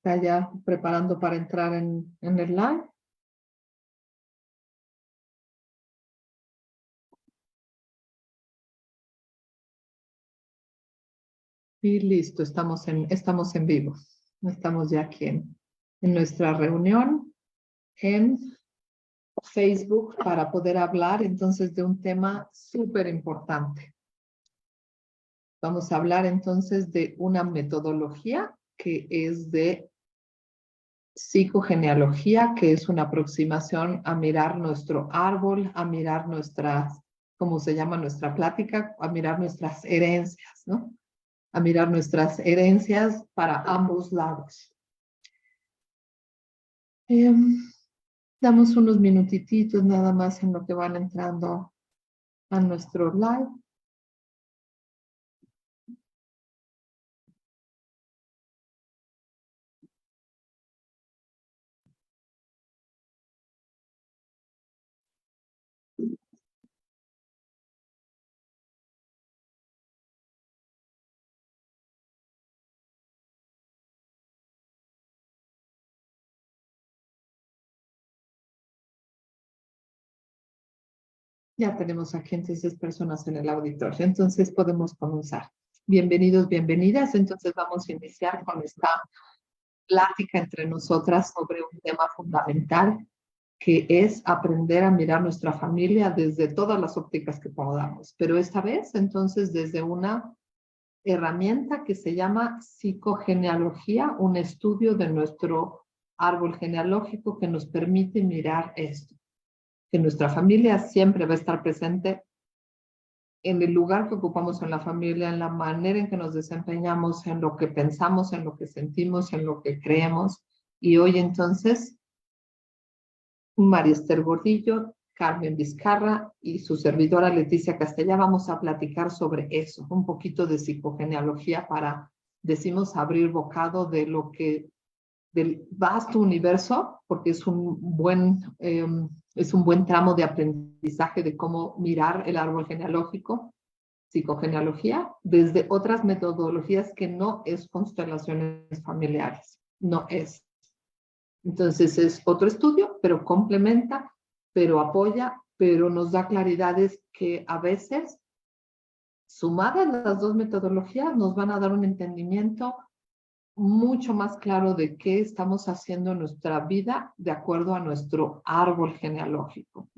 está ya preparando para entrar en el live. Y listo, estamos en vivo. Estamos ya aquí en nuestra reunión en Facebook para poder hablar entonces de un tema súper importante. Vamos a hablar entonces de una metodología que es de psicogenealogía, que es una aproximación a mirar nuestro árbol, a mirar nuestras, ¿cómo se llama nuestra plática? A mirar nuestras herencias, ¿no? A mirar nuestras herencias para ambos lados. Damos unos minutitos nada más en lo que van entrando a nuestro live. Ya tenemos aquí entonces personas en el auditorio, entonces podemos comenzar. Bienvenidos, bienvenidas. Entonces vamos a iniciar con esta plática entre nosotras sobre un tema fundamental que es aprender a mirar nuestra familia desde todas las ópticas que podamos, pero esta vez entonces desde una herramienta que se llama psicogenealogía, un estudio de nuestro árbol genealógico que nos permite mirar esto, que nuestra familia siempre va a estar presente en el lugar que ocupamos en la familia, en la manera en que nos desempeñamos, en lo que pensamos, en lo que sentimos, en lo que creemos. Y hoy entonces, María Esther Gordillo, Carmen Vizcarra y su servidora Leticia Castellá vamos a platicar sobre eso, un poquito de psicogenealogía para, decimos, abrir bocado de lo que, del vasto universo, porque es un buen tramo de aprendizaje de cómo mirar el árbol genealógico, psicogenealogía, desde otras metodologías que no es constelaciones familiares, no es. Entonces es otro estudio, pero complementa, pero apoya, pero nos da claridades que a veces, sumadas las dos metodologías, nos van a dar un entendimiento mucho más claro de qué estamos haciendo en nuestra vida de acuerdo a nuestro árbol genealógico.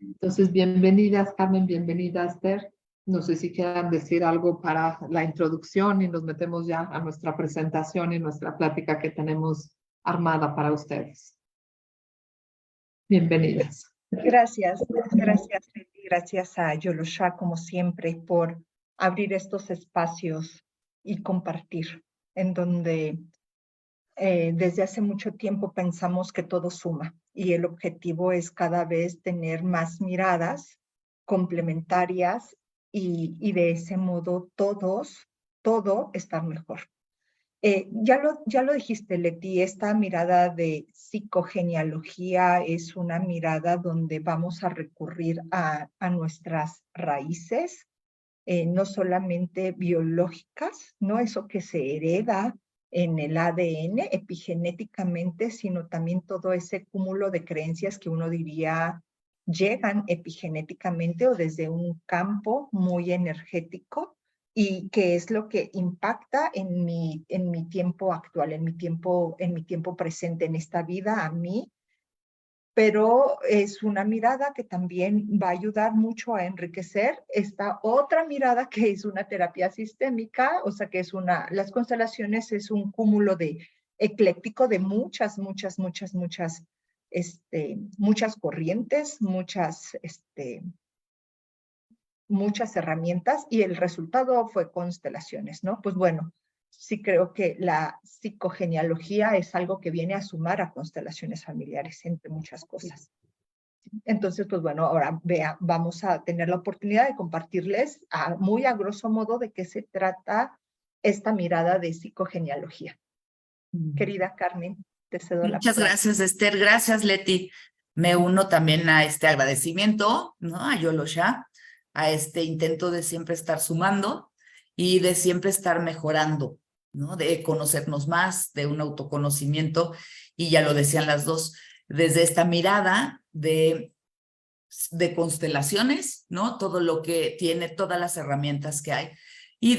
Entonces, bienvenidas, Carmen, bienvenida, Esther. No sé si quieran decir algo para la introducción y nos metemos ya a nuestra presentación y nuestra plática que tenemos armada para ustedes. Bienvenidas. Gracias, Leti, gracias a Yolosha, como siempre, por abrir estos espacios y compartir, en donde desde hace mucho tiempo pensamos que todo suma y el objetivo es cada vez tener más miradas complementarias y de ese modo todo estar mejor. Ya lo dijiste, Leti, esta mirada de psicogenealogía es una mirada donde vamos a recurrir a nuestras raíces, no solamente biológicas, no eso que se hereda en el ADN epigenéticamente, sino también todo ese cúmulo de creencias que uno diría llegan epigenéticamente o desde un campo muy energético, y que es lo que impacta en mi tiempo actual, en mi tiempo presente, en esta vida, a mí. Pero es una mirada que también va a ayudar mucho a enriquecer esta otra mirada que es una terapia sistémica, o sea que las constelaciones es un cúmulo ecléctico de muchas corrientes, muchas herramientas, y el resultado fue constelaciones, ¿no? Pues bueno, sí creo que la psicogenealogía es algo que viene a sumar a constelaciones familiares, entre muchas cosas. Entonces, pues bueno, ahora vamos a tener la oportunidad de compartirles muy a grosso modo de qué se trata esta mirada de psicogenealogía. Querida Carmen, te cedo la palabra. Muchas gracias, Esther. Gracias, Leti. Me uno también a este agradecimiento, ¿no? A Yolosha, a este intento de siempre estar sumando y de siempre estar mejorando ¿no? De conocernos más, de un autoconocimiento, y ya lo decían las dos, desde esta mirada de constelaciones, ¿no? Todo lo que tiene, todas las herramientas que hay. Y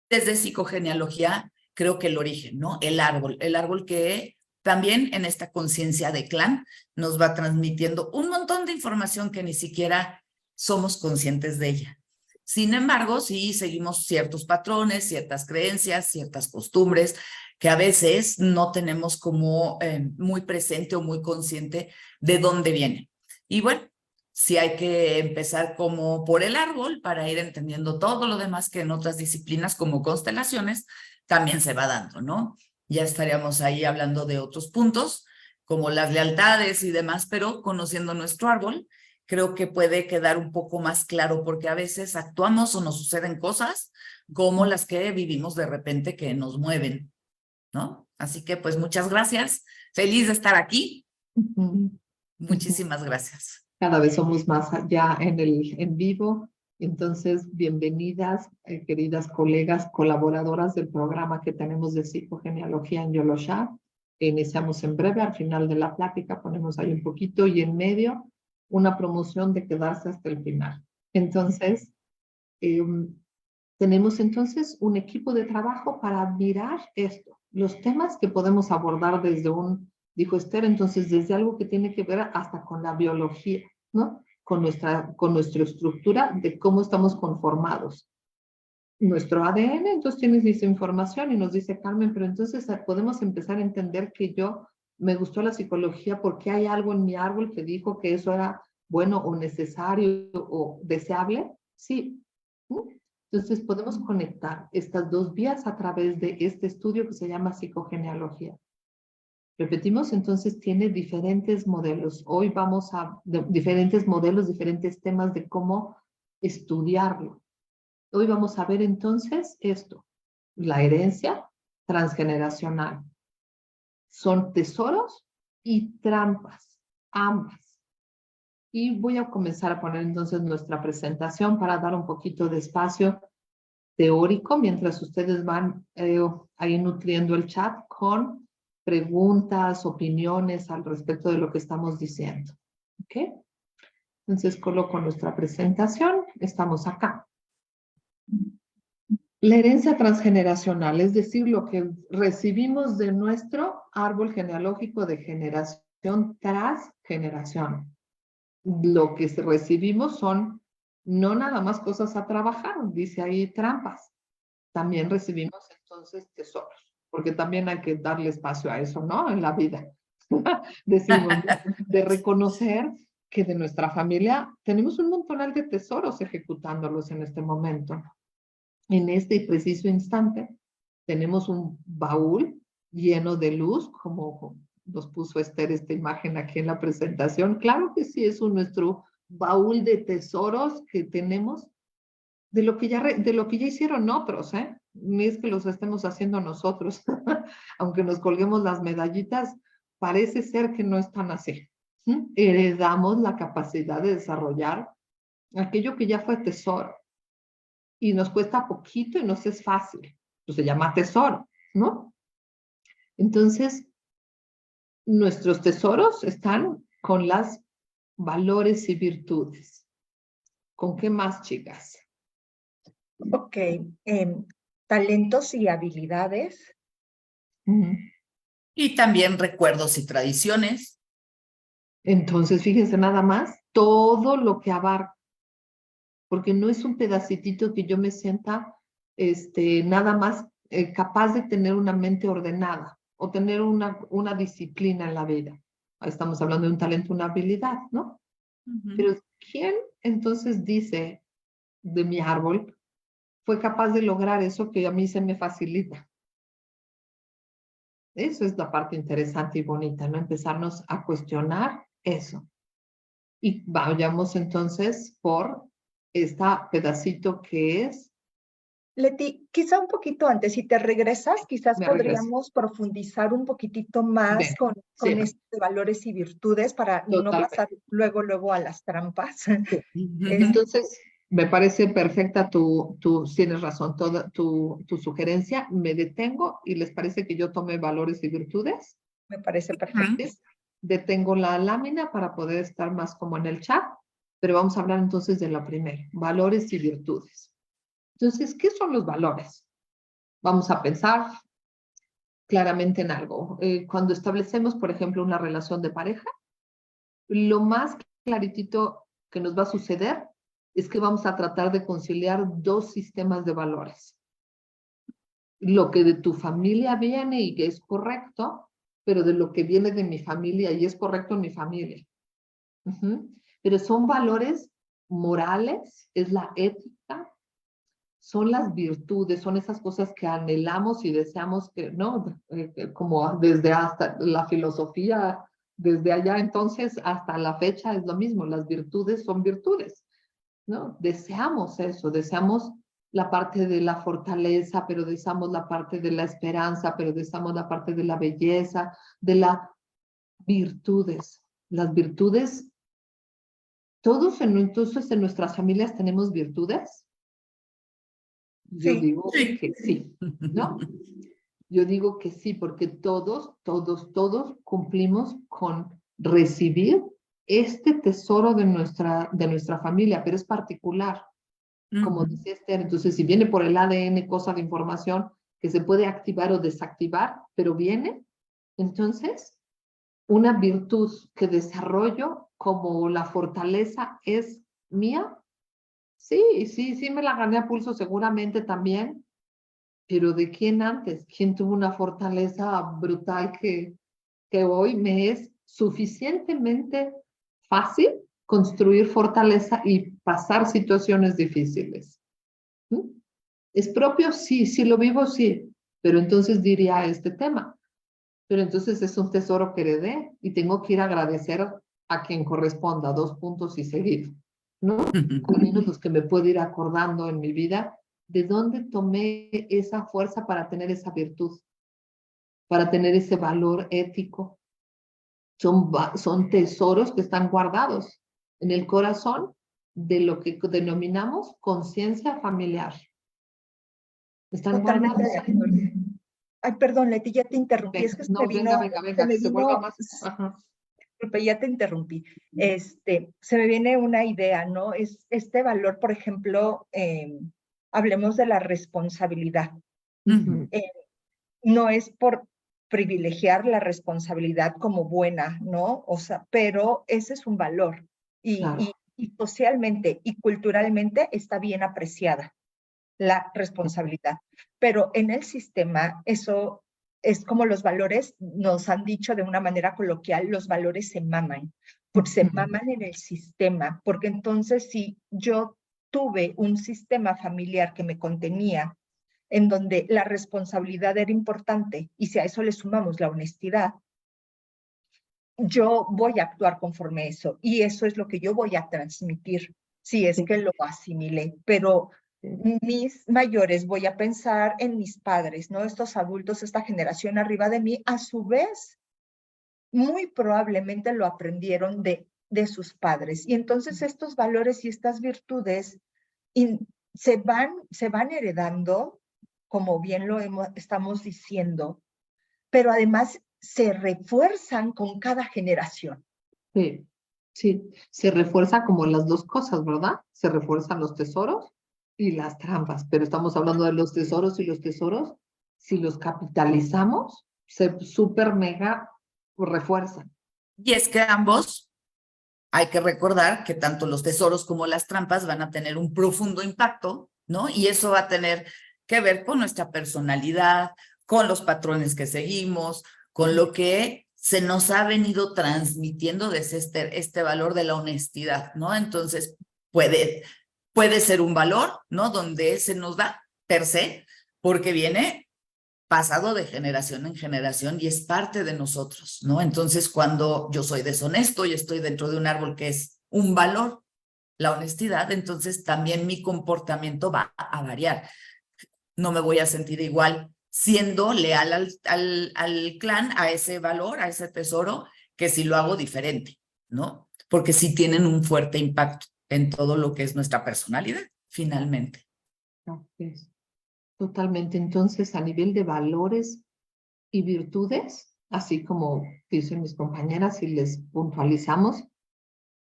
desde psicogenealogía, creo que el origen, ¿no? El árbol que también en esta conciencia de clan nos va transmitiendo un montón de información que ni siquiera somos conscientes de ella. Sin embargo, sí seguimos ciertos patrones, ciertas creencias, ciertas costumbres que a veces no tenemos como muy presente o muy consciente de dónde viene. Y bueno, sí hay que empezar como por el árbol para ir entendiendo todo lo demás que en otras disciplinas como constelaciones también se va dando, ¿no? Ya estaríamos ahí hablando de otros puntos como las lealtades y demás, pero conociendo nuestro árbol, creo que puede quedar un poco más claro porque a veces actuamos o nos suceden cosas como las que vivimos de repente que nos mueven, ¿no? Así que pues muchas gracias. Feliz de estar aquí. Muchísimas gracias. Cada vez somos más ya en vivo. Entonces, bienvenidas, queridas colegas, colaboradoras del programa que tenemos de psicogenealogía en Yolosha. Iniciamos en breve, al final de la plática ponemos ahí un poquito y en medio una promoción de quedarse hasta el final. Entonces, tenemos entonces un equipo de trabajo para mirar esto, los temas que podemos abordar desde dijo Esther, entonces desde algo que tiene que ver hasta con la biología, ¿no? Con nuestra estructura de cómo estamos conformados. Nuestro ADN, entonces tiene esa información y nos dice Carmen, pero entonces podemos empezar a entender que me gustó la psicología porque hay algo en mi árbol que dijo que eso era bueno o necesario o deseable. Sí. Entonces podemos conectar estas dos vías a través de este estudio que se llama psicogenealogía. Repetimos, entonces tiene diferentes modelos. Hoy vamos a diferentes modelos, diferentes temas de cómo estudiarlo. Hoy vamos a ver entonces esto, la herencia transgeneracional. Son tesoros y trampas, ambas. Y voy a comenzar a poner entonces nuestra presentación para dar un poquito de espacio teórico mientras ustedes van ahí nutriendo el chat con preguntas, opiniones al respecto de lo que estamos diciendo. ¿Ok? Entonces coloco nuestra presentación. Estamos acá. La herencia transgeneracional, es decir, lo que recibimos de nuestro árbol genealógico de generación tras generación. Lo que recibimos son no nada más cosas a trabajar, dice ahí trampas. También recibimos entonces tesoros, porque también hay que darle espacio a eso, ¿no? En la vida. Decimos, de reconocer que de nuestra familia tenemos un montonal de tesoros ejecutándolos en este momento. En este preciso instante tenemos un baúl lleno de luz, como nos puso Esther esta imagen aquí en la presentación. Claro que sí, es nuestro baúl de tesoros que tenemos de lo que ya hicieron otros, ¿eh? Ni es que los estemos haciendo nosotros. Aunque nos colguemos las medallitas, parece ser que no es tan así. Heredamos la capacidad de desarrollar aquello que ya fue tesoro. Y nos cuesta poquito y nos es fácil. Pues se llama tesoro, ¿no? Entonces, nuestros tesoros están con los valores y virtudes. ¿Con qué más, chicas? Ok, talentos y habilidades. Y también recuerdos y tradiciones. Entonces, fíjense nada más, todo lo que abarca, porque no es un pedacitito que yo me sienta nada más capaz de tener una mente ordenada o tener una disciplina en la vida. Estamos hablando de un talento, una habilidad, ¿no? Pero ¿quién entonces dice de mi árbol fue capaz de lograr eso que a mí se me facilita? Eso es la parte interesante y bonita, ¿no? Empezarnos a cuestionar eso. Y vayamos entonces por este pedacito que es. Leti, quizá un poquito antes, si te regresas, quizás podríamos profundizar un poquitito más con estos valores y virtudes para no pasar luego a las trampas. Entonces, Me parece perfecta tienes razón, toda tu sugerencia. Me detengo y les parece que yo tome valores y virtudes. Me parece perfecto. ¿Sí? Detengo la lámina para poder estar más como en el chat, pero vamos a hablar entonces de lo primero, valores y virtudes. Entonces, ¿qué son los valores? Vamos a pensar claramente en algo. Cuando establecemos, por ejemplo, una relación de pareja, lo más claritito que nos va a suceder es que vamos a tratar de conciliar dos sistemas de valores. Lo que de tu familia viene y que es correcto, pero de lo que viene de mi familia y es correcto en mi familia. Pero son valores morales, es la ética, son las virtudes, son esas cosas que anhelamos y deseamos que, ¿no? Como desde hasta la filosofía, desde allá entonces hasta la fecha es lo mismo, las virtudes son virtudes, ¿no? Deseamos eso, deseamos la parte de la fortaleza, pero deseamos la parte de la esperanza, pero deseamos la parte de la belleza, de las virtudes. Las virtudes, todos entonces en nuestras familias tenemos virtudes. Yo Sí. digo que sí, ¿no? Yo digo que sí, porque todos cumplimos con recibir este tesoro de nuestra familia, pero es particular, como dice Esther. Entonces, si viene por el ADN cosa de información que se puede activar o desactivar, pero viene, entonces, una virtud que desarrollo como la fortaleza es mía. Sí, me la gané a pulso seguramente también, pero ¿de quién antes? ¿Quién tuvo una fortaleza brutal que hoy me es suficientemente fácil construir fortaleza y pasar situaciones difíciles? ¿Mm? ¿Es propio? Sí lo vivo, sí, pero entonces diría este tema, pero entonces es un tesoro que heredé y tengo que ir a agradecer a quien corresponda, 2 puntos y seguir, ¿no? Al menos los que me puedo ir acordando en mi vida, ¿de dónde tomé esa fuerza para tener esa virtud? Para tener ese valor ético. Son tesoros que están guardados en el corazón de lo que denominamos conciencia familiar. Están Totalmente guardados. de acuerdo. Ay, perdón, Leti, ya te interrumpí. Es que se me vino, que se vuelva más. Ajá. Disculpe, ya te interrumpí. Se me viene una idea, ¿no? Es este valor, por ejemplo, hablemos de la responsabilidad. No es por privilegiar la responsabilidad como buena, ¿no? O sea, pero ese es un valor Claro. y socialmente y culturalmente está bien apreciada la responsabilidad. Pero en el sistema eso es como los valores, nos han dicho de una manera coloquial, los valores se maman, porque se maman en el sistema, porque entonces si yo tuve un sistema familiar que me contenía, en donde la responsabilidad era importante, y si a eso le sumamos la honestidad, yo voy a actuar conforme a eso, y eso es lo que yo voy a transmitir, si es que lo asimilé, pero mis mayores, voy a pensar en mis padres, ¿no? Estos adultos, esta generación arriba de mí, a su vez, muy probablemente lo aprendieron de sus padres, y entonces estos valores y estas virtudes se van heredando, como bien estamos diciendo, pero además se refuerzan con cada generación. Sí, se refuerza como las dos cosas, ¿verdad? Se refuerzan los tesoros y las trampas, pero estamos hablando de los tesoros y los tesoros, si los capitalizamos, se super mega refuerzan. Y es que ambos, hay que recordar que tanto los tesoros como las trampas van a tener un profundo impacto, ¿no? Y eso va a tener que ver con nuestra personalidad, con los patrones que seguimos, con lo que se nos ha venido transmitiendo desde este valor de la honestidad, ¿no? Entonces, puede ser un valor, ¿no? Donde se nos da per se, porque viene pasado de generación en generación y es parte de nosotros, ¿no? Entonces, cuando yo soy deshonesto y estoy dentro de un árbol que es un valor, la honestidad, entonces también mi comportamiento va a variar. No me voy a sentir igual siendo leal al clan, a ese valor, a ese tesoro, que si lo hago diferente, ¿no? Porque sí tienen un fuerte impacto. en todo lo que es nuestra personalidad, finalmente. Es. Totalmente. Entonces, a nivel de valores y virtudes, así como dicen mis compañeras y les puntualizamos,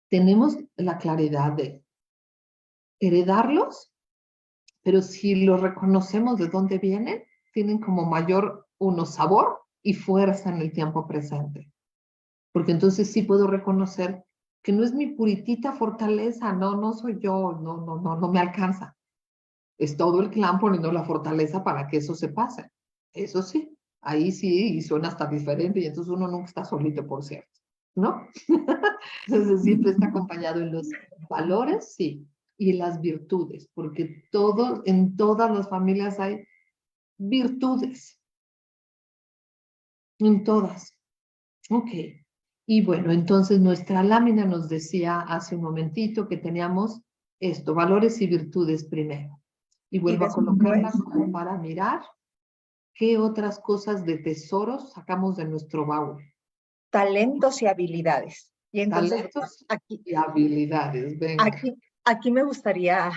tenemos la claridad de heredarlos, pero si los reconocemos de dónde vienen, tienen como mayor sabor y fuerza en el tiempo presente. Porque entonces sí puedo reconocer que no es mi puritita fortaleza, no soy yo, no me alcanza. Es todo el clan poniendo la fortaleza para que eso se pase. Eso sí, ahí sí, y suena hasta diferente, y entonces uno nunca está solito, por cierto, ¿no? Entonces siempre está acompañado en los valores, sí, y las virtudes, porque en todas las familias hay virtudes, en todas. Ok. Y bueno, entonces nuestra lámina nos decía hace un momentito que teníamos esto, valores y virtudes primero. Y vuelvo a colocarla como para mirar qué otras cosas de tesoros sacamos de nuestro baúl. Talentos y habilidades. Y entonces, Talentos aquí, y habilidades, venga. aquí me gustaría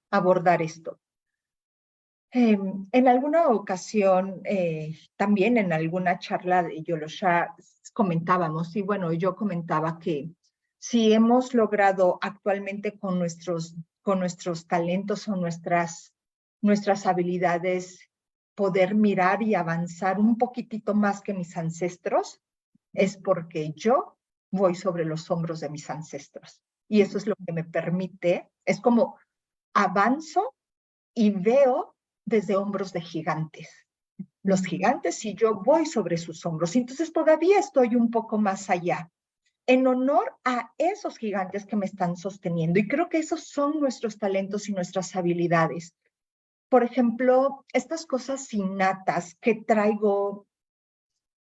abordar esto. En alguna ocasión, también en alguna charla de Yolosha comentábamos, y bueno, yo comentaba que si hemos logrado actualmente con nuestros talentos o nuestras habilidades poder mirar y avanzar un poquitito más que mis ancestros, es porque yo voy sobre los hombros de mis ancestros. Y eso es lo que me permite, es como avanzo y veo desde hombros de gigantes. Los gigantes y yo voy sobre sus hombros. Entonces todavía estoy un poco más allá, en honor a esos gigantes que me están sosteniendo. Y creo que esos son nuestros talentos y nuestras habilidades. Por ejemplo, estas cosas innatas que traigo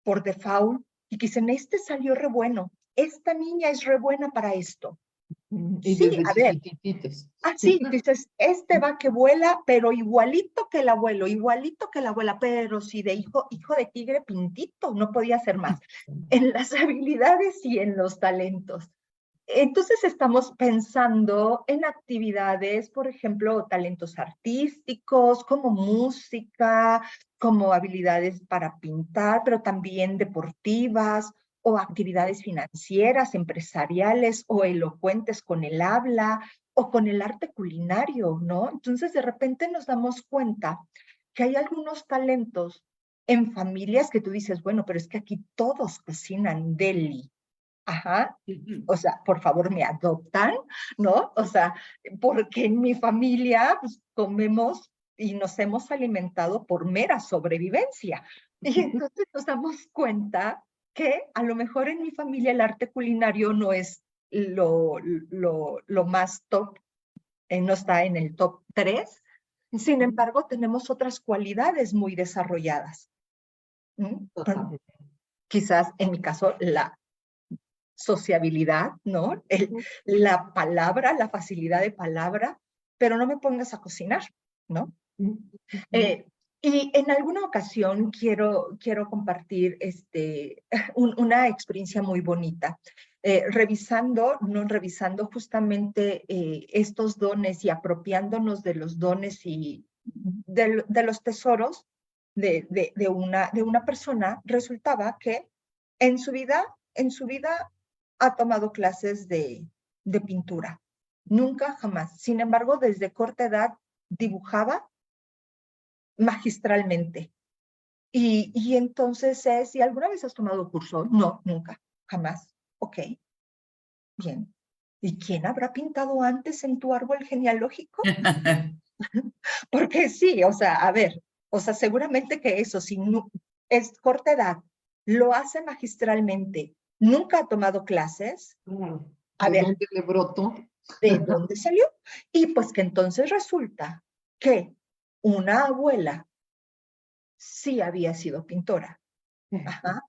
por default y que dicen, este salió re bueno, esta niña es re buena para esto. Y Sí, desde a ver. chiquititos. Sí, dices, este va que vuela, pero igualito que el abuelo, igualito que la abuela, pero sí de hijo de tigre pintito, no podía ser más, en las habilidades y en los talentos. Entonces estamos pensando en actividades, por ejemplo, talentos artísticos, como música, como habilidades para pintar, pero también deportivas o actividades financieras, empresariales o elocuentes con el habla o con el arte culinario, ¿no? Entonces de repente nos damos cuenta que hay algunos talentos en familias que tú dices, bueno, pero es que aquí todos cocinan deli. Ajá, o sea, por favor me adoptan, ¿no? O sea, porque en mi familia pues, comemos y nos hemos alimentado por mera sobrevivencia. Y entonces nos damos cuenta que a lo mejor en mi familia el arte culinario no es lo más top, no está en el top 3. Sin embargo, tenemos otras cualidades muy desarrolladas. Quizás en mi caso la sociabilidad, ¿no? La palabra, la facilidad de palabra, pero no me pongas a cocinar, ¿no? Y en alguna ocasión quiero compartir una experiencia muy bonita. Revisando justamente estos dones y apropiándonos de los dones y de los tesoros de una persona, resultaba que en su vida ha tomado clases de pintura. Nunca, jamás. Sin embargo, desde corta edad dibujaba magistralmente. Y entonces ¿y alguna vez has tomado curso? No, nunca, jamás. Ok, bien. ¿Y quién habrá pintado antes en tu árbol genealógico? Porque sí, o sea, a ver, o sea, seguramente que eso, si no, es corta edad, lo hace magistralmente, nunca ha tomado clases. A ver, ¿de dónde le brotó? ¿De dónde salió? Y pues que entonces resulta que una abuela sí había sido pintora. Ajá.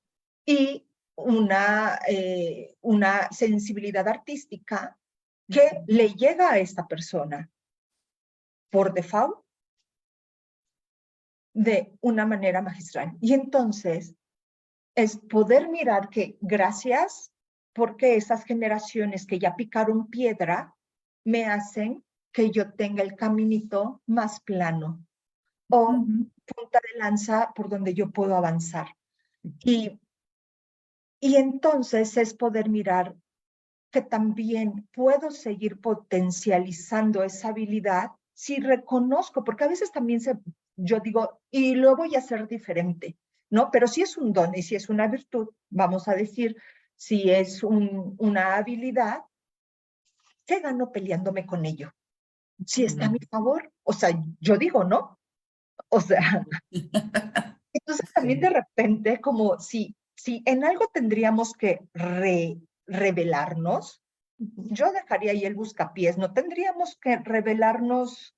Y una sensibilidad artística que le llega a esta persona por default de una manera magistral. Y entonces es poder mirar que gracias porque esas generaciones que ya picaron piedra me hacen que yo tenga el caminito más plano o punta de lanza por donde yo puedo avanzar. Y entonces es poder mirar que también puedo seguir potencializando esa habilidad si reconozco, porque a veces también yo digo, y lo voy a hacer diferente, ¿no? Pero si es un don y si es una virtud, vamos a decir, si es una habilidad, ¿qué gano peleándome con ello? Si está a mi favor, o sea, yo digo, ¿no? O sea, entonces también de repente, como si en algo tendríamos que revelarnos, yo dejaría ahí el buscapiés, ¿no tendríamos que revelarnos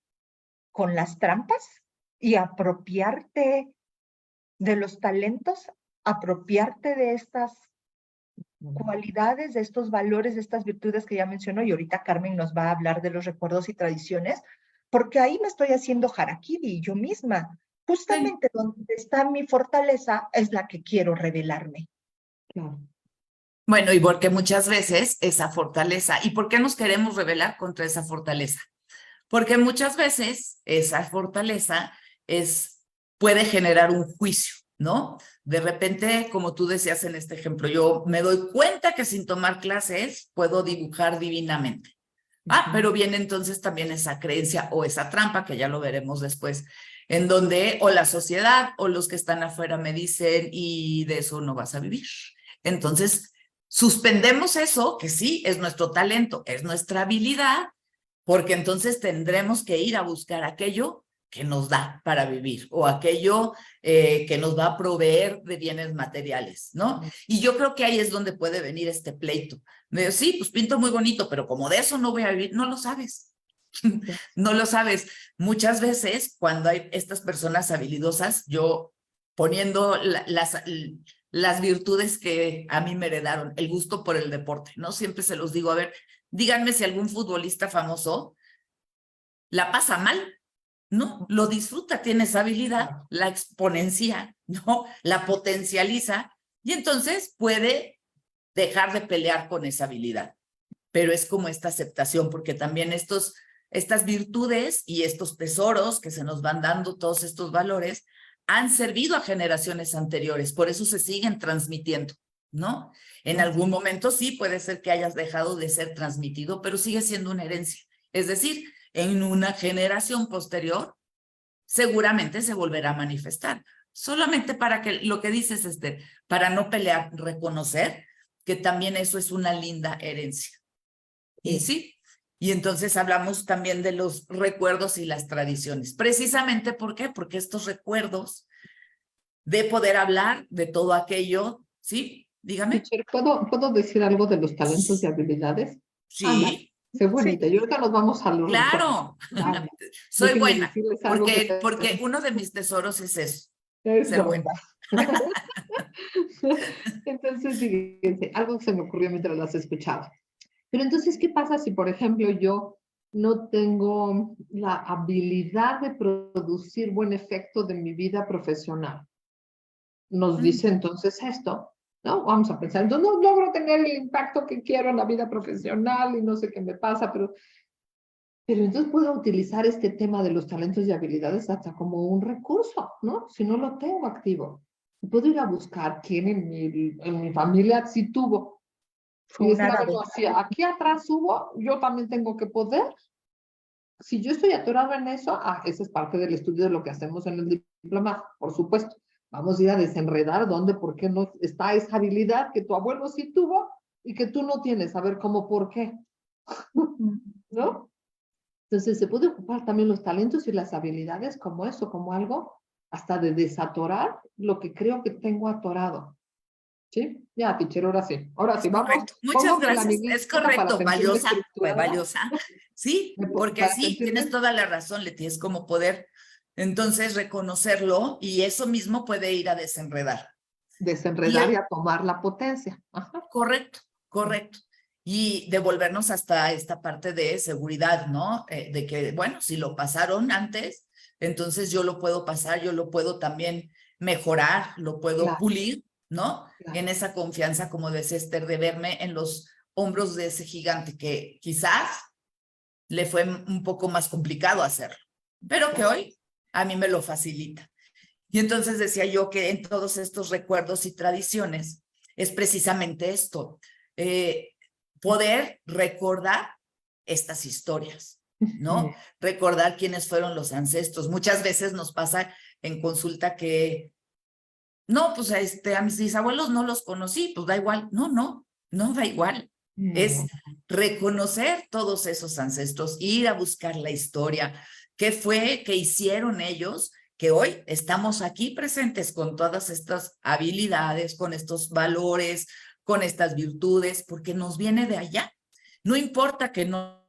con las trampas y apropiarte de los talentos, apropiarte de estas cualidades, de estos valores, de estas virtudes que ya mencionó? Y ahorita Carmen nos va a hablar de los recuerdos y tradiciones, porque ahí me estoy haciendo harakiri yo misma. Justamente donde está mi fortaleza es la que quiero revelarme. Claro. Bueno, y porque muchas veces esa fortaleza, ¿y por qué nos queremos rebelar contra esa fortaleza? Porque muchas veces esa fortaleza puede generar un juicio, ¿no? De repente, como tú decías en este ejemplo, yo me doy cuenta que sin tomar clases puedo dibujar divinamente. Pero viene entonces también esa creencia o esa trampa, que ya lo veremos después, en donde o la sociedad o los que están afuera me dicen, y de eso no vas a vivir. Entonces, suspendemos eso, que sí, es nuestro talento, es nuestra habilidad, porque entonces tendremos que ir a buscar aquello que nos da para vivir o aquello que nos va a proveer de bienes materiales, ¿no? Y yo creo que ahí es donde puede venir este pleito. Sí, pues pinto muy bonito, pero como de eso no voy a vivir, no lo sabes. No lo sabes. Muchas veces cuando hay estas personas habilidosas, yo poniendo las virtudes que a mí me heredaron, el gusto por el deporte, ¿no? Siempre se los digo, a ver, díganme si algún futbolista famoso la pasa mal, ¿no? Lo disfruta, tiene esa habilidad, la exponencia, ¿no? La potencializa y entonces puede dejar de pelear con esa habilidad. Pero es como esta aceptación, porque también estas virtudes y estos tesoros que se nos van dando, todos estos valores, han servido a generaciones anteriores, por eso se siguen transmitiendo, ¿no? En algún momento sí puede ser que hayas dejado de ser transmitido, pero sigue siendo una herencia. Es decir, en una generación posterior, seguramente se volverá a manifestar. Solamente para que, lo que dices, Esther, para no pelear, reconocer que también eso es una linda herencia. Y sí, y entonces hablamos también de los recuerdos y las tradiciones. Precisamente, ¿por qué? Porque estos recuerdos de poder hablar de todo aquello, ¿sí? Dígame. Teacher, ¿puedo decir algo de los talentos y habilidades? Sí. Anda, sé bonita. Y ahorita nos vamos a los Claro. recuerdos. Soy Déjenme buena, decirles algo porque uno de mis tesoros es eso, es ser buena. Entonces, fíjense, algo se me ocurrió mientras las escuchaba. Pero entonces, ¿qué pasa si, por ejemplo, yo no tengo la habilidad de producir buen efecto de mi vida profesional? Nos dice entonces esto, ¿no? Vamos a pensar, yo no logro tener el impacto que quiero en la vida profesional y no sé qué me pasa, pero entonces puedo utilizar este tema de los talentos y habilidades hasta como un recurso, ¿no? Si no lo tengo activo. Puedo ir a buscar quién en mi familia sí tuvo. Y decir, bueno, si aquí atrás hubo, yo también tengo que poder. Si yo estoy atorado en eso, esa es parte del estudio de lo que hacemos en el diploma, por supuesto. Vamos a ir a desenredar dónde, por qué no está esa habilidad que tu abuelo sí tuvo y que tú no tienes, a ver cómo, por qué. ¿No? Entonces, se puede ocupar también los talentos y las habilidades como eso, como algo hasta de desatorar lo que creo que tengo atorado. ¿Sí? Ya, teacher, ahora sí. Ahora sí, vamos. Correcto. Muchas gracias. Es correcto, valiosa, fue valiosa. Sí, porque sí, tienes toda la razón, Leti, es como poder entonces reconocerlo y eso mismo puede ir a desenredar. Desenredar y a tomar la potencia. Ajá. Correcto, correcto. Y devolvernos hasta esta parte de seguridad, ¿no? De que, bueno, si lo pasaron antes, entonces yo lo puedo pasar, yo lo puedo también mejorar, lo puedo pulir ¿no? Claro. En esa confianza, como decía Esther, de verme en los hombros de ese gigante que quizás le fue un poco más complicado hacerlo, pero que hoy a mí me lo facilita. Y entonces decía yo que en todos estos recuerdos y tradiciones es precisamente esto, poder recordar estas historias, ¿no? Recordar quiénes fueron los ancestros. Muchas veces nos pasa en consulta que, no, pues a mis bisabuelos no los conocí, pues da igual. No da igual. Es reconocer todos esos ancestros, ir a buscar la historia, qué fue, qué hicieron ellos, que hoy estamos aquí presentes con todas estas habilidades, con estos valores, con estas virtudes, porque nos viene de allá. No importa que no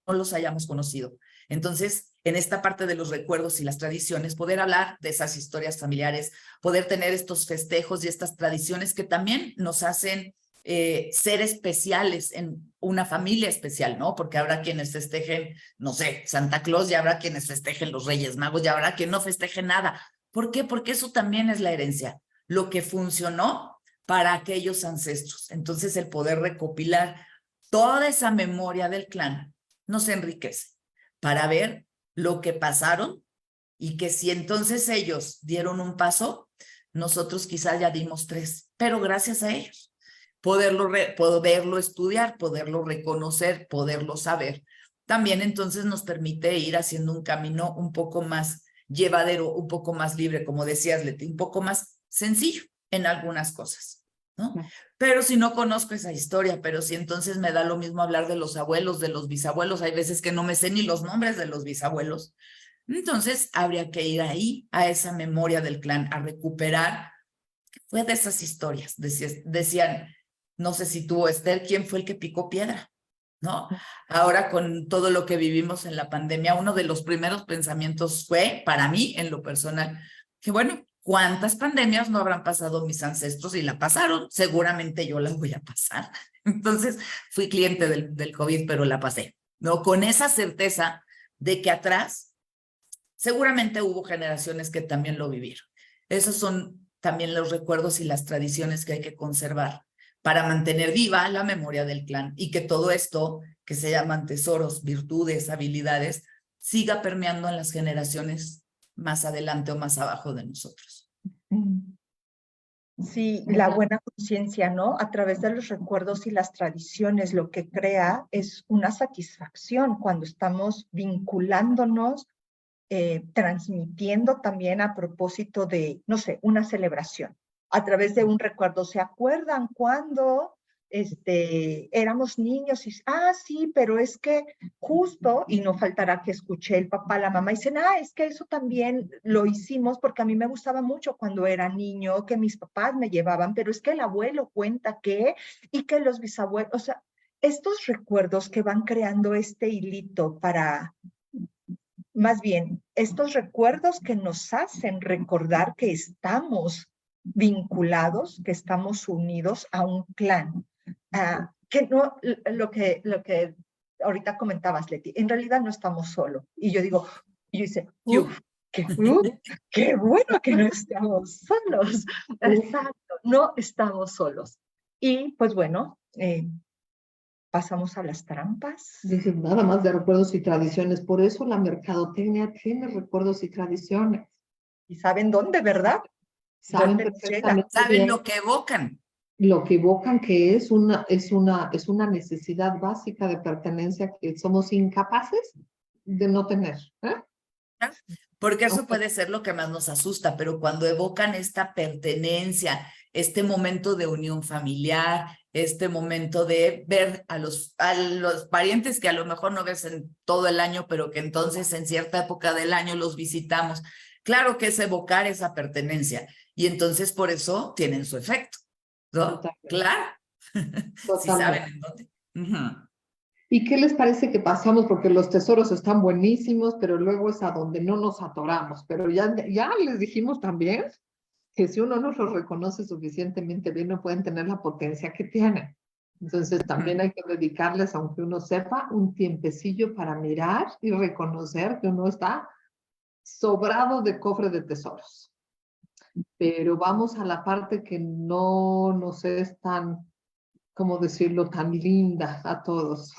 los hayamos conocido. Entonces, en esta parte de los recuerdos y las tradiciones, poder hablar de esas historias familiares, poder tener estos festejos y estas tradiciones que también nos hacen ser especiales en una familia especial, ¿no? Porque habrá quienes festejen, no sé, Santa Claus, y habrá quienes festejen los Reyes Magos, y habrá quien no festeje nada. ¿Por qué? Porque eso también es la herencia, lo que funcionó para aquellos ancestros. Entonces, el poder recopilar toda esa memoria del clan nos enriquece para ver lo que pasaron y que si entonces ellos dieron un paso, nosotros quizás ya dimos 3, pero gracias a ellos. Poderlo estudiar, poderlo reconocer, poderlo saber, también entonces nos permite ir haciendo un camino un poco más llevadero, un poco más libre, como decías, Leti, un poco más sencillo en algunas cosas, ¿no? Pero si no conozco esa historia, pero si entonces me da lo mismo hablar de los abuelos, de los bisabuelos, hay veces que no me sé ni los nombres de los bisabuelos, entonces habría que ir ahí a esa memoria del clan, a recuperar qué fue de esas historias. Decían, no sé si tú, Esther, ¿quién fue el que picó piedra? ¿No? Ahora con todo lo que vivimos en la pandemia, uno de los primeros pensamientos fue, para mí, en lo personal, que bueno, ¿cuántas pandemias no habrán pasado mis ancestros y la pasaron? Seguramente yo la voy a pasar. Entonces, fui cliente del COVID, pero la pasé, ¿no? Con esa certeza de que atrás seguramente hubo generaciones que también lo vivieron. Esos son también los recuerdos y las tradiciones que hay que conservar para mantener viva la memoria del clan y que todo esto, que se llaman tesoros, virtudes, habilidades, siga permeando en las generaciones más adelante o más abajo de nosotros. Sí, la buena conciencia, ¿no? A través de los recuerdos y las tradiciones, lo que crea es una satisfacción cuando estamos vinculándonos, transmitiendo también a propósito de, no sé, una celebración. A través de un recuerdo, ¿se acuerdan cuando éramos niños? Y, sí, pero es que justo, y no faltará que escuché el papá, la mamá, y dicen, es que eso también lo hicimos porque a mí me gustaba mucho cuando era niño, que mis papás me llevaban, pero es que el abuelo cuenta que, y que los bisabuelos, o sea, estos recuerdos que van creando este hilito para, más bien, estos recuerdos que nos hacen recordar que estamos vinculados, que estamos unidos a un clan. Que no, lo que ahorita comentabas, Leti, en realidad no estamos solos. Y yo digo, y yo dice, qué bueno que no estamos solos. Exacto, no estamos solos. Y pues bueno, pasamos a las trampas. Dices nada más de recuerdos y tradiciones. Por eso la mercadotecnia tiene recuerdos y tradiciones. ¿Y saben dónde, verdad? Saben ¿Dónde perfectamente Saben bien lo que evocan. lo que evocan, que es una necesidad básica de pertenencia que somos incapaces de no tener. Porque eso puede ser lo que más nos asusta, pero cuando evocan esta pertenencia, este momento de unión familiar, este momento de ver a los parientes que a lo mejor no ves en todo el año, pero que entonces en cierta época del año los visitamos, claro que es evocar esa pertenencia y entonces por eso tienen su efecto, ¿no? Totalmente. Claro, Totalmente. sí saben en dónde. ¿Y qué les parece que pasamos? Porque los tesoros están buenísimos, pero luego es a donde no nos atoramos. Pero ya les dijimos también que si uno no los reconoce suficientemente bien, no pueden tener la potencia que tienen. Entonces también hay que dedicarles, aunque uno sepa, un tiempecillo para mirar y reconocer que uno está sobrado de cofre de tesoros. pero vamos a la parte que no nos es tan, ¿cómo decirlo?, tan linda a todos.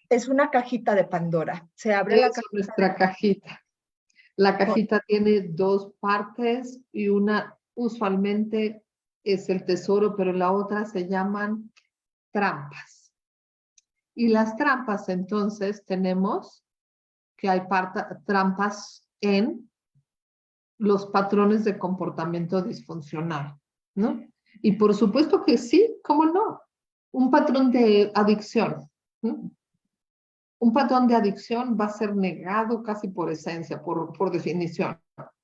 Es una cajita de Pandora. Se abre la Es cajita. nuestra cajita. La cajita tiene dos partes y una usualmente es el tesoro, pero la otra se llaman trampas. Y las trampas, entonces, tenemos que hay trampas en los patrones de comportamiento disfuncional, ¿no? Y por supuesto que sí, ¿cómo no? Un patrón de adicción, ¿no? Un patrón de adicción va a ser negado casi por esencia, por definición,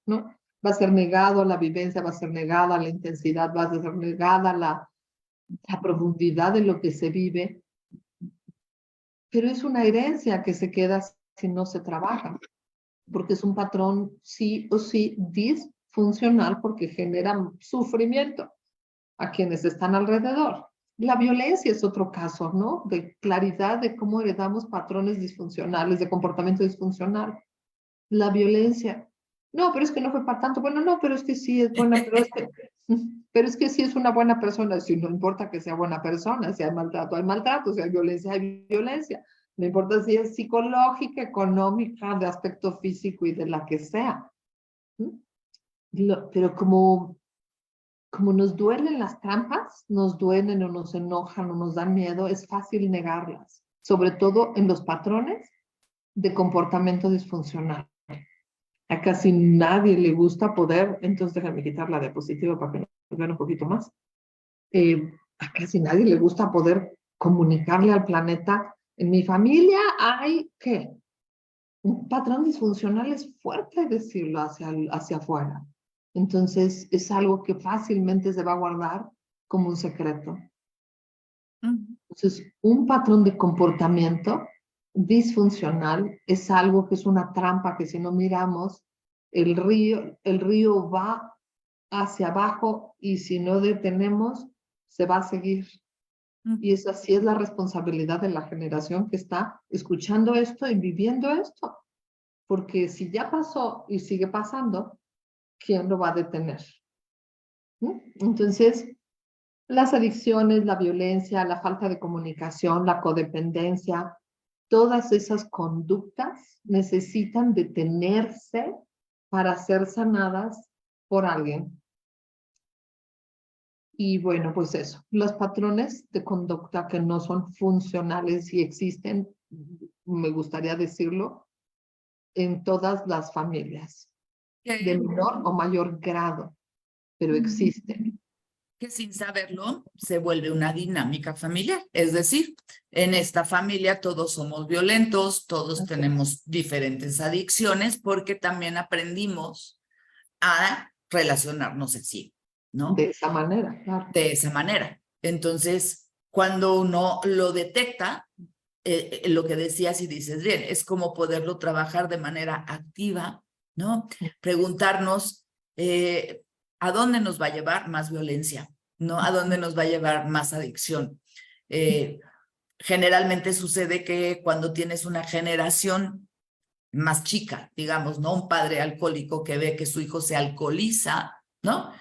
¿no? Va a ser negado la vivencia, va a ser negada la intensidad, va a ser negada la profundidad de lo que se vive, pero es una herencia que se queda si no se trabaja, porque es un patrón sí o sí disfuncional porque genera sufrimiento a quienes están alrededor. La violencia es otro caso, ¿no? De claridad de cómo heredamos patrones disfuncionales, de comportamiento disfuncional. La violencia. No, pero es que no fue para tanto. Bueno, no, pero es que sí es buena, pero es que sí es una buena persona. Si no importa que sea buena persona, si hay maltrato, si hay violencia. No importa si es psicológica, económica, de aspecto físico y de la que sea. Pero como nos duelen las trampas, nos duelen o nos enojan o nos dan miedo, es fácil negarlas, sobre todo en los patrones de comportamiento disfuncional. A casi nadie le gusta poder, entonces déjame quitar la diapositiva para que nos vean un poquito más. A casi nadie le gusta poder comunicarle al planeta, en mi familia hay, ¿qué? Un patrón disfuncional es fuerte decirlo hacia afuera. Entonces, es algo que fácilmente se va a guardar como un secreto. Entonces, un patrón de comportamiento disfuncional es algo que es una trampa que si no miramos, el río va hacia abajo y si no detenemos, se va a seguir. Y esa sí es la responsabilidad de la generación que está escuchando esto y viviendo esto. Porque si ya pasó y sigue pasando, ¿quién lo va a detener? Entonces, las adicciones, la violencia, la falta de comunicación, la codependencia, todas esas conductas necesitan detenerse para ser sanadas por alguien. Y bueno, pues eso, los patrones de conducta que no son funcionales y existen, me gustaría decirlo, en todas las familias, de menor o mayor grado, pero existen. Que sin saberlo se vuelve una dinámica familiar. Es decir, en esta familia todos somos violentos, todos tenemos diferentes adicciones porque también aprendimos a relacionarnos así, ¿no? De esa manera, claro. De esa manera. Entonces, cuando uno lo detecta, lo que decías y dices bien, es como poderlo trabajar de manera activa, ¿no? Preguntarnos, ¿a dónde nos va a llevar más violencia? ¿No? ¿A dónde nos va a llevar más adicción? Generalmente sucede que cuando tienes una generación más chica, digamos, ¿no? Un padre alcohólico que ve que su hijo se alcoholiza, ¿no?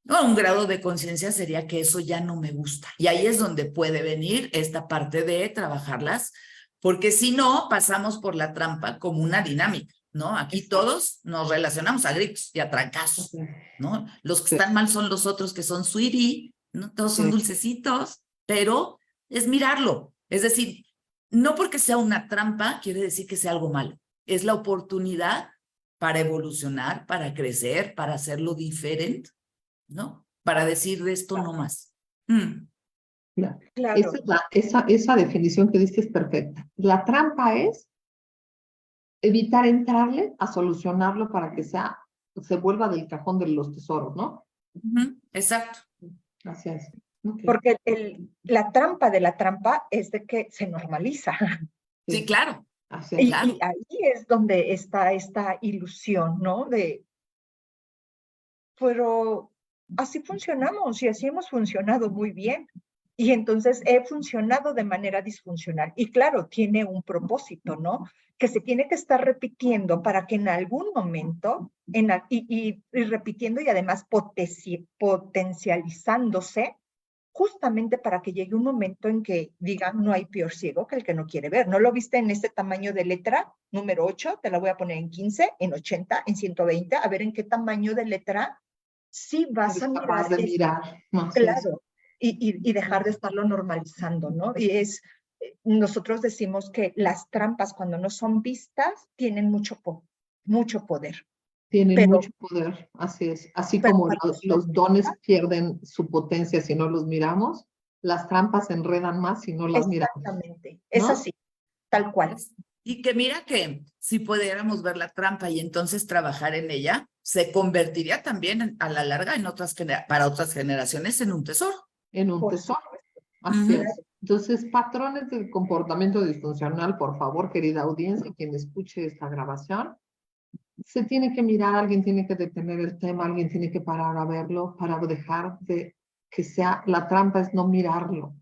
No, un grado de conciencia sería que eso ya no me gusta. Y ahí es donde puede venir esta parte de trabajarlas, porque si no, pasamos por la trampa como una dinámica, ¿no? Aquí todos nos relacionamos a gritos y a trancazos, ¿no? Los que están mal son los otros que son sweetie, ¿no? Todos son dulcecitos, pero es mirarlo. Es decir, no porque sea una trampa quiere decir que sea algo malo. Es la oportunidad para evolucionar, para crecer, para hacerlo diferente, ¿no? Para decir de esto no más. Claro. Esa definición que diste es perfecta. La trampa es evitar entrarle a solucionarlo para que se vuelva del cajón de los tesoros, ¿no? Exacto. Así es. Okay. Porque la trampa de la trampa es de que se normaliza. Sí, claro. Así es. Y ahí es donde está esta ilusión, ¿no? Pero así funcionamos y así hemos funcionado muy bien. Y entonces he funcionado de manera disfuncional. Y claro, tiene un propósito, ¿no? Que se tiene que estar repitiendo para que en algún momento, y repitiendo y además potencializándose, justamente para que llegue un momento en que digan, no hay peor ciego que el que no quiere ver. ¿No lo viste en este tamaño de letra? Número 8, te la voy a poner en 15, en 80, en 120, a ver en qué tamaño de letra sí vas a mirar. De mirar. No, claro, y dejar de estarlo normalizando, ¿no? Y nosotros decimos que las trampas cuando no son vistas tienen mucho poder. Tienen mucho poder, así es. Así como los dones pierden su potencia si no los miramos, las trampas se enredan más si no las miramos. Exactamente, ¿no? es así, tal cual. Y que mira que si pudiéramos ver la trampa y entonces trabajar en ella, se convertiría también a la larga para otras generaciones en un tesoro. En un tesoro, así es. Entonces, patrones del comportamiento disfuncional, por favor, querida audiencia, quien escuche esta grabación, se tiene que mirar, alguien tiene que detener el tema, alguien tiene que parar a verlo para dejar de que sea, la trampa es no mirarlo,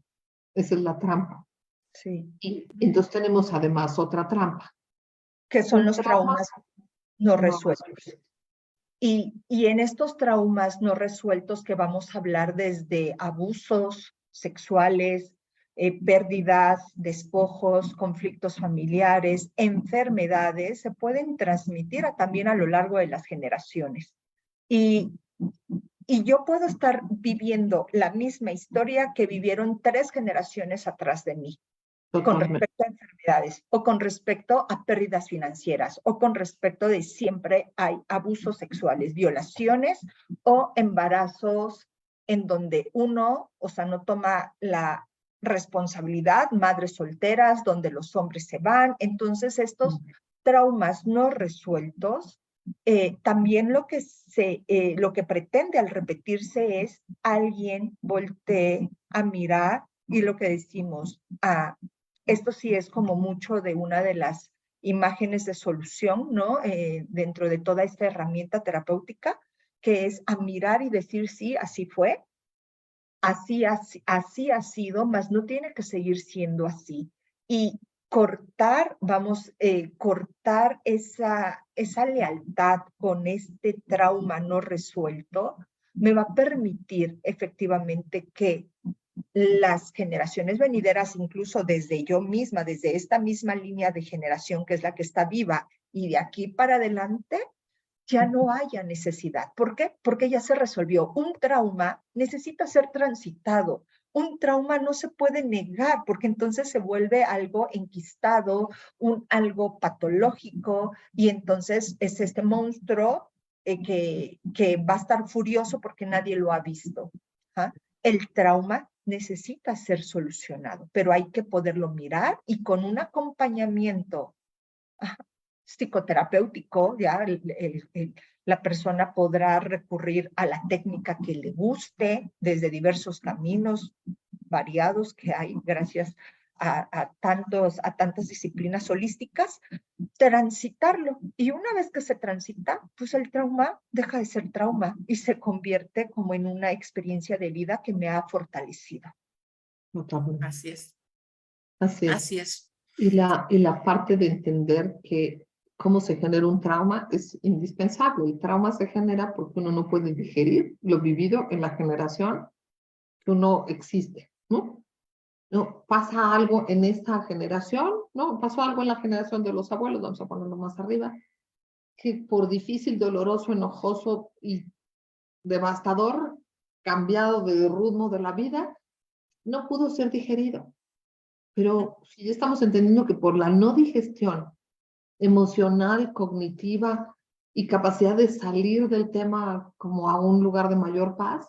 esa es la trampa. Sí. Y entonces tenemos además otra trampa. Que son los traumas no resueltos. Y en estos traumas no resueltos que vamos a hablar desde abusos sexuales, pérdidas, despojos, conflictos familiares, enfermedades, se pueden transmitir también a lo largo de las generaciones. Y yo puedo estar viviendo la misma historia que vivieron 3 generaciones atrás de mí. Con respecto a enfermedades, o con respecto a pérdidas financieras, o con respecto de siempre hay abusos sexuales, violaciones o embarazos en donde uno, o sea, no toma la responsabilidad, madres solteras, donde los hombres se van. Entonces, estos traumas no resueltos, también lo que pretende al repetirse es alguien voltee a mirar y lo que decimos, esto sí es como mucho de una de las imágenes de solución, ¿no? Dentro de toda esta herramienta terapéutica, que es a mirar y decir, sí, así fue, así ha sido, mas no tiene que seguir siendo así. Y cortar, cortar esa lealtad con este trauma no resuelto, me va a permitir efectivamente que las generaciones venideras, incluso desde yo misma, desde esta misma línea de generación que es la que está viva y de aquí para adelante, ya no haya necesidad. ¿Por qué? Porque ya se resolvió. Un trauma necesita ser transitado. Un trauma no se puede negar porque entonces se vuelve algo enquistado, algo patológico y entonces es este monstruo que va a estar furioso porque nadie lo ha visto. ¿Ah? El trauma necesita ser solucionado, pero hay que poderlo mirar y con un acompañamiento psicoterapéutico, ya la persona podrá recurrir a la técnica que le guste desde diversos caminos variados que hay gracias a tantas disciplinas holísticas, transitarlo. Y una vez que se transita, pues el trauma deja de ser trauma y se convierte como en una experiencia de vida que me ha fortalecido. Así es. Así es. Así es. Y la parte de entender que cómo se genera un trauma es indispensable. El trauma se genera porque uno no puede digerir lo vivido en la generación que uno existe, ¿no? No, pasa algo en esta generación, ¿no? Pasó algo en la generación de los abuelos, vamos a ponerlo más arriba, que por difícil, doloroso, enojoso y devastador, cambiado de ritmo de la vida, no pudo ser digerido. Pero si ya estamos entendiendo que por la no digestión emocional, cognitiva y capacidad de salir del tema como a un lugar de mayor paz,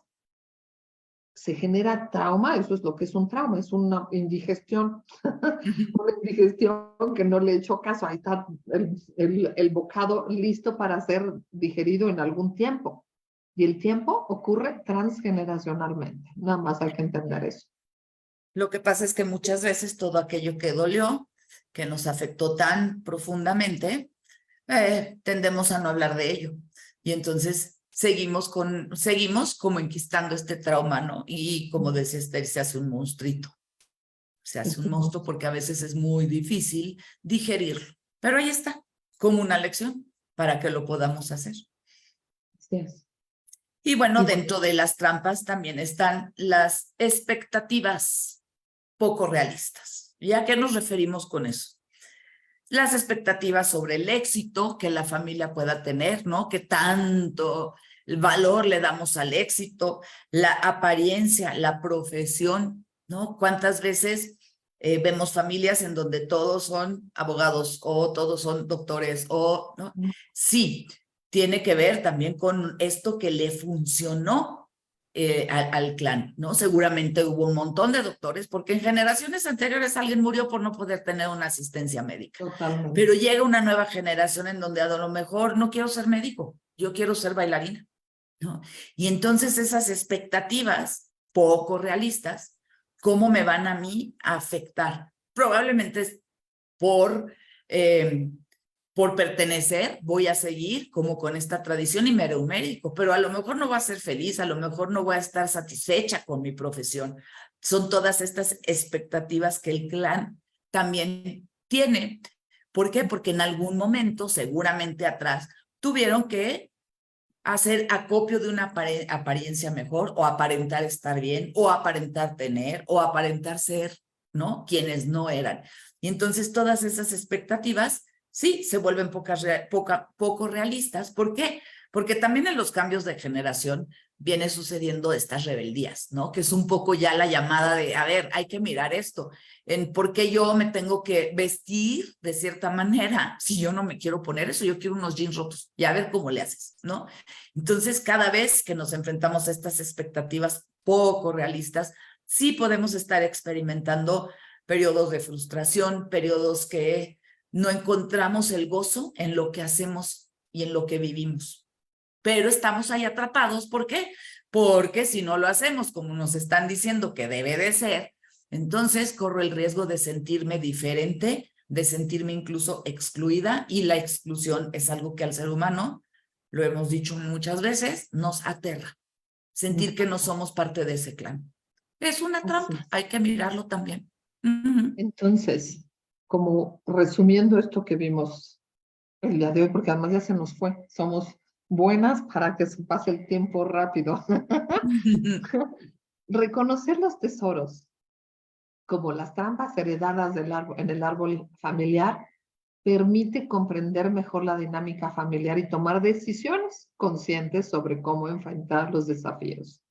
se genera trauma, eso es lo que es un trauma, es una indigestión, una indigestión que no le he hecho caso, ahí está el bocado listo para ser digerido en algún tiempo. Y el tiempo ocurre transgeneracionalmente, nada más hay que entender eso. Lo que pasa es que muchas veces todo aquello que dolió, que nos afectó tan profundamente, tendemos a no hablar de ello. Y entonces seguimos como enquistando este trauma, ¿no? Y como decía Esther, se hace un monstruito. Se hace un monstruo porque a veces es muy difícil digerirlo. Pero ahí está, como una lección para que lo podamos hacer. Así es. Y bueno, dentro de las trampas también están las expectativas poco realistas. ¿Y a qué nos referimos con eso? Las expectativas sobre el éxito que la familia pueda tener, ¿no? Que tanto valor le damos al éxito, la apariencia, la profesión, ¿no? ¿Cuántas veces vemos familias en donde todos son abogados o todos son doctores o, ¿no? Sí, tiene que ver también con esto que le funcionó al clan, ¿no? Seguramente hubo un montón de doctores, porque en generaciones anteriores alguien murió por no poder tener una asistencia médica. Totalmente. Pero llega una nueva generación en donde a lo mejor no quiero ser médico, yo quiero ser bailarina, ¿no? Y entonces esas expectativas poco realistas, ¿cómo me van a mí a afectar? Probablemente es por pertenecer, voy a seguir como con esta tradición y me haré un médico, pero a lo mejor no voy a ser feliz, a lo mejor no voy a estar satisfecha con mi profesión. Son todas estas expectativas que el clan también tiene. ¿Por qué? Porque en algún momento, seguramente atrás, tuvieron que hacer acopio de una apariencia mejor o aparentar estar bien o aparentar tener o aparentar ser, ¿no? Quienes no eran. Y entonces todas esas expectativas sí se vuelven poco realistas. ¿Por qué? Porque también en los cambios de generación viene sucediendo estas rebeldías, ¿no? Que es un poco ya la llamada de, a ver, hay que mirar esto, en por qué yo me tengo que vestir de cierta manera, si yo no me quiero poner eso, yo quiero unos jeans rotos, y a ver cómo le haces, ¿no? Entonces, cada vez que nos enfrentamos a estas expectativas poco realistas, sí podemos estar experimentando periodos de frustración, periodos que no encontramos el gozo en lo que hacemos y en lo que vivimos. Pero estamos ahí atrapados. ¿Por qué? Porque si no lo hacemos como nos están diciendo que debe de ser, entonces corro el riesgo de sentirme diferente, de sentirme incluso excluida, y la exclusión es algo que al ser humano, lo hemos dicho muchas veces, nos aterra. Sentir que no somos parte de ese clan. Es una trampa, hay que mirarlo también. Entonces, como resumiendo esto que vimos el día de hoy, porque además ya se nos fue, somos buenas para que se pase el tiempo rápido. Reconocer los tesoros, como las trampas heredadas en el árbol familiar, permite comprender mejor la dinámica familiar y tomar decisiones conscientes sobre cómo enfrentar los desafíos.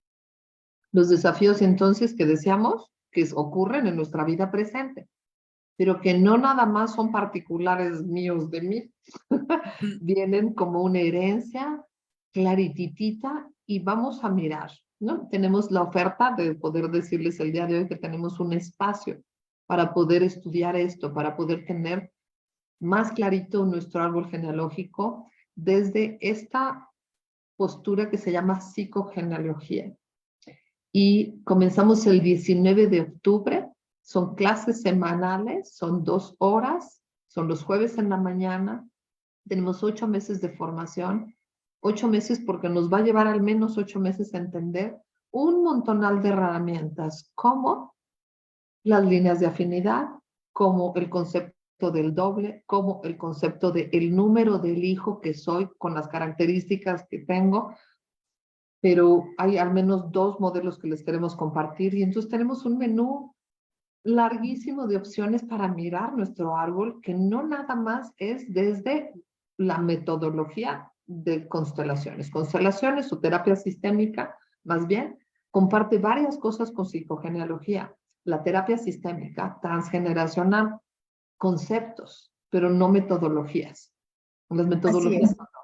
Los desafíos entonces que deseamos que ocurren en nuestra vida presente, pero que no nada más son particulares míos de mí, vienen como una herencia clarititita y vamos a mirar, ¿no? Tenemos la oferta de poder decirles el día de hoy que tenemos un espacio para poder estudiar esto, para poder tener más clarito nuestro árbol genealógico desde esta postura que se llama psicogenealogía. Y comenzamos el 19 de octubre, son clases semanales, son 2 horas, son los jueves en la mañana, tenemos 8 meses de formación, 8 meses porque nos va a llevar al menos 8 meses a entender un montonal de herramientas, como las líneas de afinidad, como el concepto del doble, como el concepto del número del hijo que soy con las características que tengo, pero hay al menos 2 modelos que les queremos compartir y entonces tenemos un menú larguísimo de opciones para mirar nuestro árbol, que no nada más es desde la metodología de constelaciones. Constelaciones o terapia sistémica, más bien, comparte varias cosas con psicogenealogía. La terapia sistémica, transgeneracional, conceptos, pero no metodologías. Las metodologías son otras.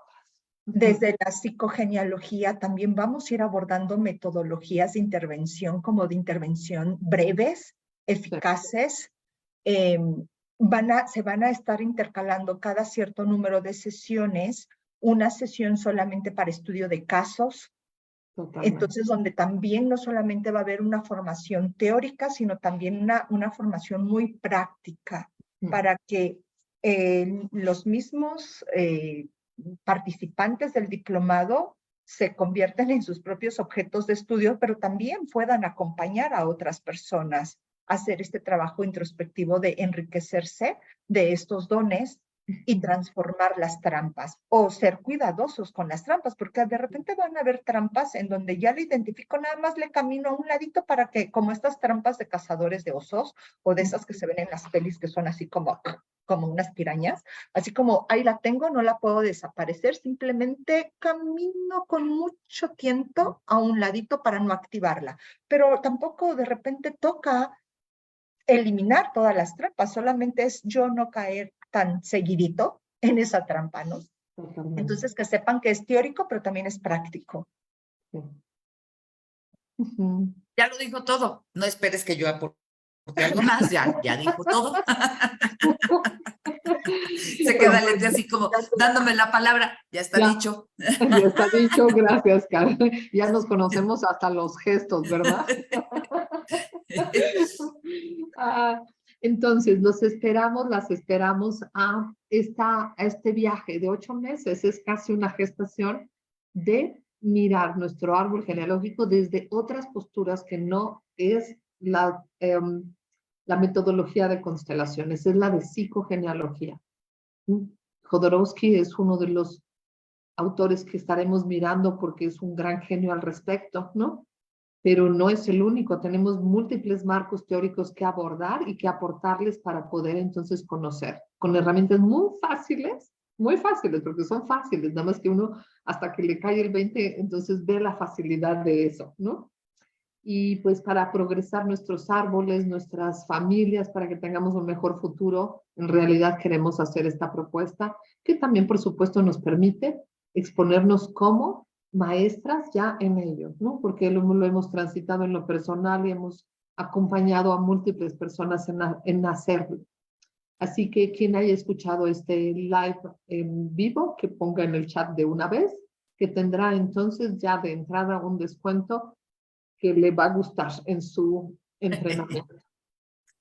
Desde la psicogenealogía también vamos a ir abordando metodologías de intervención, como de intervención breves, eficaces. Se van a estar intercalando cada cierto número de sesiones, una sesión solamente para estudio de casos. Totalmente. Entonces, donde también no solamente va a haber una formación teórica, sino también una formación muy práctica para que los mismos participantes del diplomado se convierten en sus propios objetos de estudio, pero también puedan acompañar a otras personas a hacer este trabajo introspectivo de enriquecerse de estos dones y transformar las trampas o ser cuidadosos con las trampas, porque de repente van a haber trampas en donde ya le identifico, nada más le camino a un ladito para que, como estas trampas de cazadores de osos o de esas que se ven en las pelis que son así como unas pirañas, así como ahí la tengo, no la puedo desaparecer, simplemente camino con mucho tiento a un ladito para no activarla, pero tampoco de repente toca eliminar todas las trampas, solamente es yo no caer tan seguidito en esa trampa, ¿no? Totalmente. Entonces que sepan que es teórico, pero también es práctico. Sí. Ujú. Ya lo dijo todo. No esperes que yo aporte algo más. Ya dijo todo. Se queda Leti así como dándome la palabra. Ya está dicho. Ya está dicho. Gracias, Karen. Ya nos conocemos hasta los gestos, ¿verdad? Entonces, las esperamos a este viaje de 8 meses. Es casi una gestación de mirar nuestro árbol genealógico desde otras posturas que no es la metodología de constelaciones, es la de psicogenealogía. Jodorowsky es uno de los autores que estaremos mirando porque es un gran genio al respecto, ¿no? Pero no es el único, tenemos múltiples marcos teóricos que abordar y que aportarles para poder entonces conocer, con herramientas muy fáciles, porque son fáciles, nada más que uno hasta que le cae el 20, entonces ve la facilidad de eso, ¿no? Y pues para progresar nuestros árboles, nuestras familias, para que tengamos un mejor futuro, en realidad queremos hacer esta propuesta, que también por supuesto nos permite exponernos como maestras ya en ello, ¿no? Porque lo hemos transitado en lo personal y hemos acompañado a múltiples personas en hacerlo. Así que quien haya escuchado este live en vivo, que ponga en el chat de una vez, que tendrá entonces ya de entrada un descuento que le va a gustar en su entrenamiento.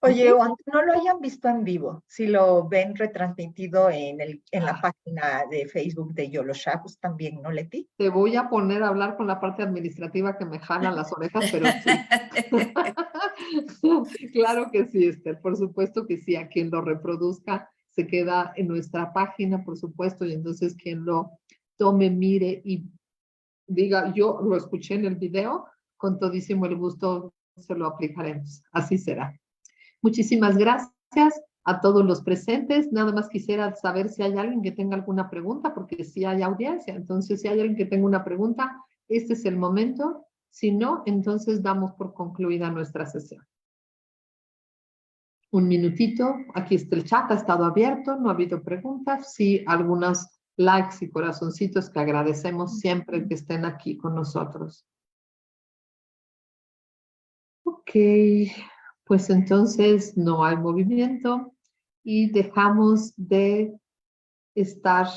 Oye, ¿Okay? o aunque no lo hayan visto en vivo, si lo ven retransmitido en la página de Facebook de Yolosha, pues también, ¿no, Leti? Te voy a poner a hablar con la parte administrativa que me jala las orejas, pero sí. Claro que sí, Esther, por supuesto que sí. A quien lo reproduzca se queda en nuestra página, por supuesto, y entonces quien lo tome, mire y diga, yo lo escuché en el video, con todísimo el gusto se lo aplicaremos. Así será. Muchísimas gracias a todos los presentes. Nada más quisiera saber si hay alguien que tenga alguna pregunta, porque sí hay audiencia. Entonces, si hay alguien que tenga una pregunta, este es el momento. Si no, entonces damos por concluida nuestra sesión. Un minutito. Aquí está el chat, ha estado abierto, no ha habido preguntas. Sí, algunos likes y corazoncitos que agradecemos siempre que estén aquí con nosotros. Ok. Pues entonces no hay movimiento y dejamos de estar